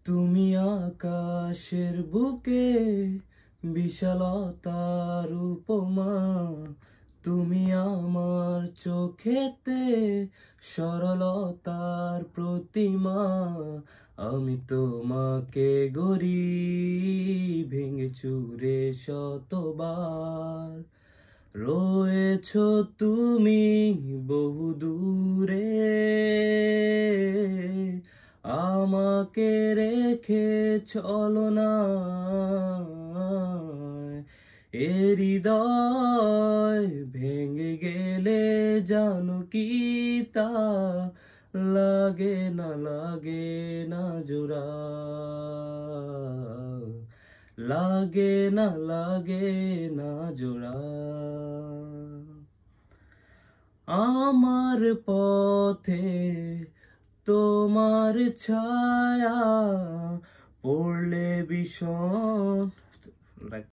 তুমি আকাশের বুকে বিশালতার উপমা, তুমি আমার চোখেতে সরলতার প্রতিমা। আমি তোমাকে গড়ি ভেঙে চুরে শতবার, রয়েছ তুমি বহু দূরে, আমাকে রেখে চলো না। এ হৃদয় ভেঙে গেলে জানো কি তা লাগে না জোড়া, লাগে না জোড়া। আমার পথে তোমার ছায়া পড়লে ভীষণ